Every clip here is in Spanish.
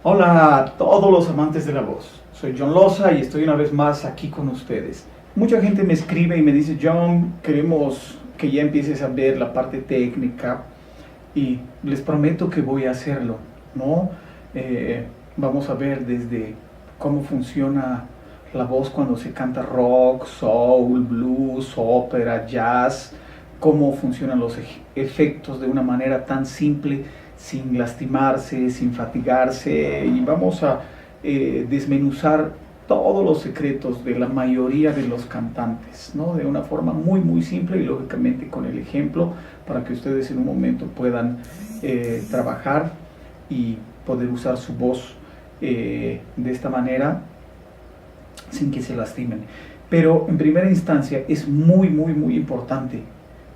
Hola a todos los amantes de la voz. Soy John Loza y estoy una vez más aquí con ustedes. Mucha gente me escribe y me dice, John, queremos que ya empieces a ver la parte técnica y les prometo que voy a hacerlo, ¿no? Vamos a ver desde cómo funciona la voz cuando se canta rock, soul, blues, ópera, jazz, cómo funcionan los efectos de una manera tan simple, sin lastimarse, sin fatigarse, y vamos a desmenuzar todos los secretos de la mayoría de los cantantes, ¿no? De una forma muy simple y lógicamente con el ejemplo para que ustedes en un momento puedan trabajar y poder usar su voz de esta manera sin que se lastimen. Pero en primera instancia es muy importante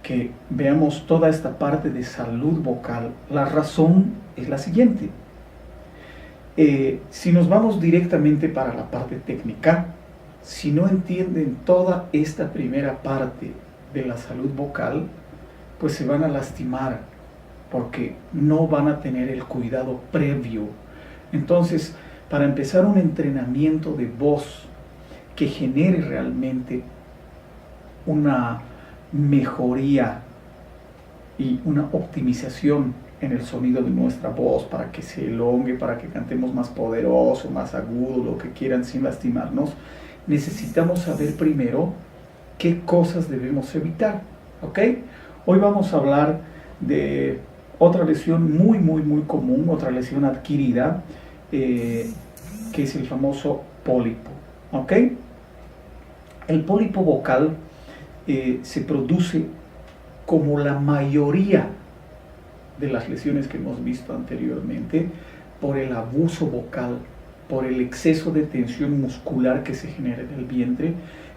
que veamos toda esta parte de salud vocal. La razón es la siguiente. Si nos vamos directamente para la parte técnica, si no entienden toda esta primera parte de la salud vocal, pues se van a lastimar porque no van a tener el cuidado previo. Entonces, para empezar un entrenamiento de voz que genere realmente una mejoría y una optimización en el sonido de nuestra voz para que se elongue, para que cantemos más poderoso, más agudo, lo que quieran sin lastimarnos, necesitamos saber primero qué cosas debemos evitar, ¿ok? Hoy vamos a hablar de otra lesión muy común, otra lesión adquirida, que es el famoso pólipo, ¿ok? El pólipo vocal se produce como la mayoría de las lesiones que hemos visto anteriormente por el abuso vocal, por el exceso de tensión muscular que se genera en el vientre,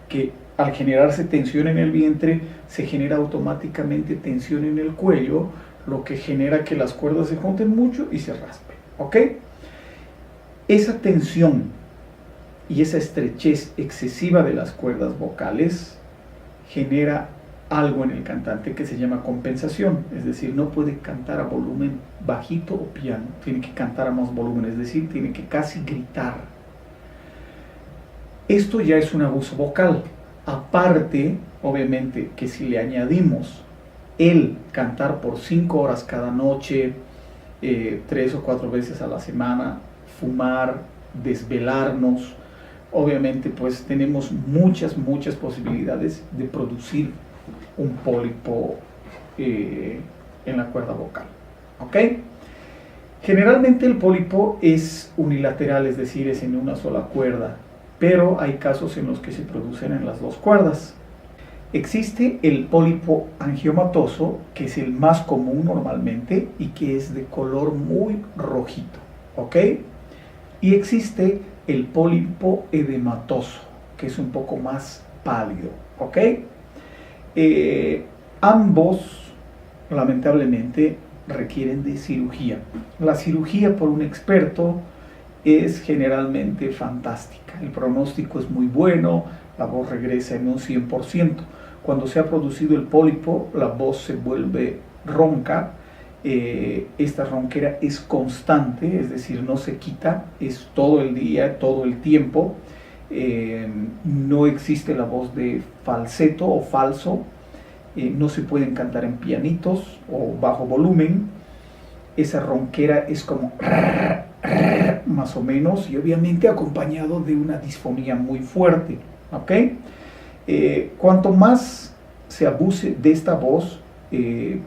que al generarse tensión en el vientre se genera automáticamente tensión en el cuello, lo que genera que las cuerdas se junten mucho y se raspen, ¿ok? Esa tensión y esa estrechez excesiva de las cuerdas vocales genera algo en el cantante que se llama compensación, es decir, no puede cantar a volumen bajito o piano, tiene que cantar a más volumen, es decir, tiene que casi gritar. Esto ya es un abuso vocal. Aparte, obviamente, que si le añadimos el cantar por 5 horas cada noche, 3 o 4 veces a la semana, fumar, desvelarnos, obviamente pues tenemos muchas posibilidades de producir un pólipo en la cuerda vocal, ¿ok? Generalmente el pólipo es unilateral, es decir, es en una sola cuerda, pero hay casos en los que se producen en las dos cuerdas. Existe el pólipo angiomatoso, que es el más común normalmente y que es de color muy rojito, ¿ok? Y existe el pólipo edematoso, que es un poco más pálido, ¿ok? Ambos, lamentablemente, requieren de cirugía. La cirugía por un experto es generalmente fantástica. El pronóstico es muy bueno, la voz regresa en un 100%. Cuando se ha producido el pólipo, la voz se vuelve ronca. Esta ronquera es constante, es decir, no se quita, es todo el día, todo el tiempo. No existe la voz de falseto o falso, no se pueden cantar en pianitos o bajo volumen. Esa ronquera es como más o menos, y obviamente acompañado de una disfonía muy fuerte, ¿ok? Cuanto más se abuse de esta voz,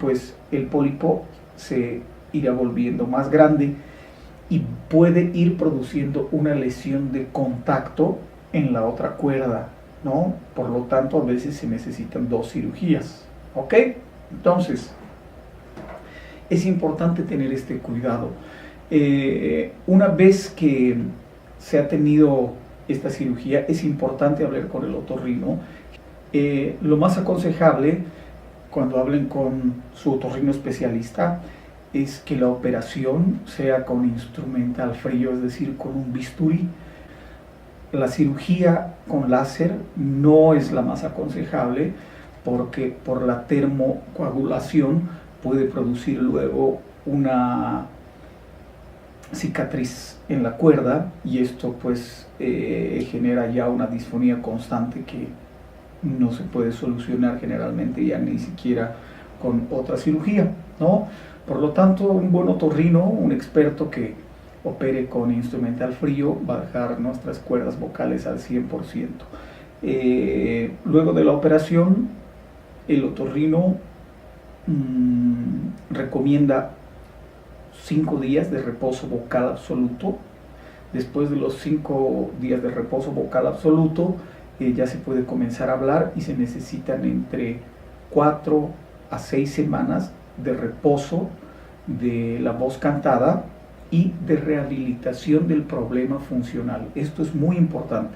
pues el pólipo se irá volviendo más grande y puede ir produciendo una lesión de contacto en la otra cuerda, ¿no? Por lo tanto, a veces se necesitan 2 cirugías, ¿ok? Entonces, es importante tener este cuidado. Una vez que se ha tenido esta cirugía, es importante hablar con el otorrino. Lo más aconsejable cuando hablen con su otorrino especialista es que la operación sea con instrumental frío, es decir, con un bisturí. La cirugía con láser no es la más aconsejable porque por la termocoagulación puede producir luego una cicatriz en la cuerda y esto pues genera ya una disfonía constante que no se puede solucionar generalmente ya ni siquiera con otra cirugía, ¿no? Por lo tanto, un buen otorrino, un experto que opere con instrumental frío, va a dejar nuestras cuerdas vocales al 100%. Luego de la operación, el otorrino recomienda 5 días de reposo vocal absoluto. Después de los 5 días de reposo vocal absoluto, ya se puede comenzar a hablar y se necesitan entre 4 a 6 semanas de reposo de la voz cantada y de rehabilitación del problema funcional. Esto es muy importante.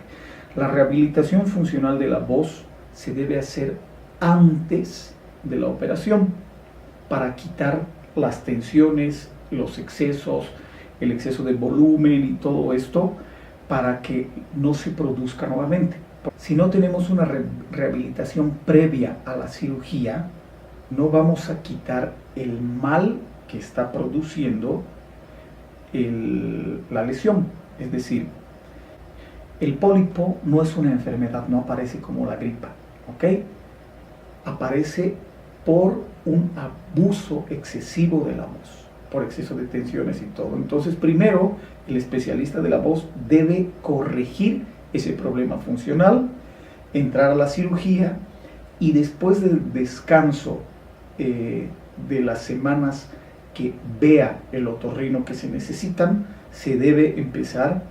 La rehabilitación funcional de la voz se debe hacer antes de la operación para quitar las tensiones, los excesos, el exceso de volumen y todo esto para que no se produzca nuevamente. Si no tenemos una rehabilitación previa a la cirugía, no vamos a quitar el mal que está produciendo la lesión. Es decir, el pólipo no es una enfermedad, no aparece como la gripa, ¿ok? Aparece por un abuso excesivo de la voz, por exceso de tensiones y todo. Entonces, primero, el especialista de la voz debe corregir ese problema funcional, entrar a la cirugía y después del descanso de las semanas que vea el otorrino que se necesitan, se debe empezar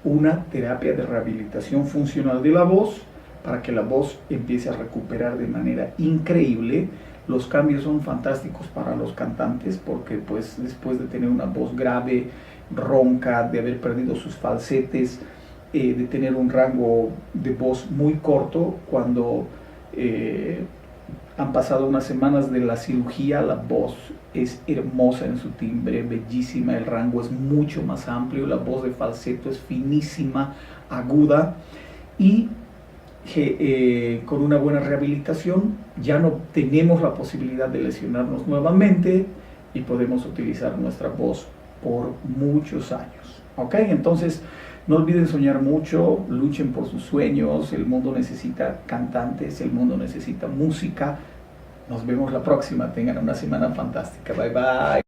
una terapia de rehabilitación funcional de la voz para que la voz empiece a recuperar de manera increíble. Los cambios son fantásticos para los cantantes porque pues después de tener una voz grave, ronca, de haber perdido sus falsetes, de tener un rango de voz muy corto, cuando han pasado unas semanas de la cirugía, la voz es hermosa en su timbre, bellísima, el rango es mucho más amplio, la voz de falseto es finísima, aguda y con una buena rehabilitación ya no tenemos la posibilidad de lesionarnos nuevamente y podemos utilizar nuestra voz por muchos años. ¿Ok? Entonces, no olviden soñar mucho, luchen por sus sueños, el mundo necesita cantantes, el mundo necesita música. Nos vemos la próxima, tengan una semana fantástica, bye bye.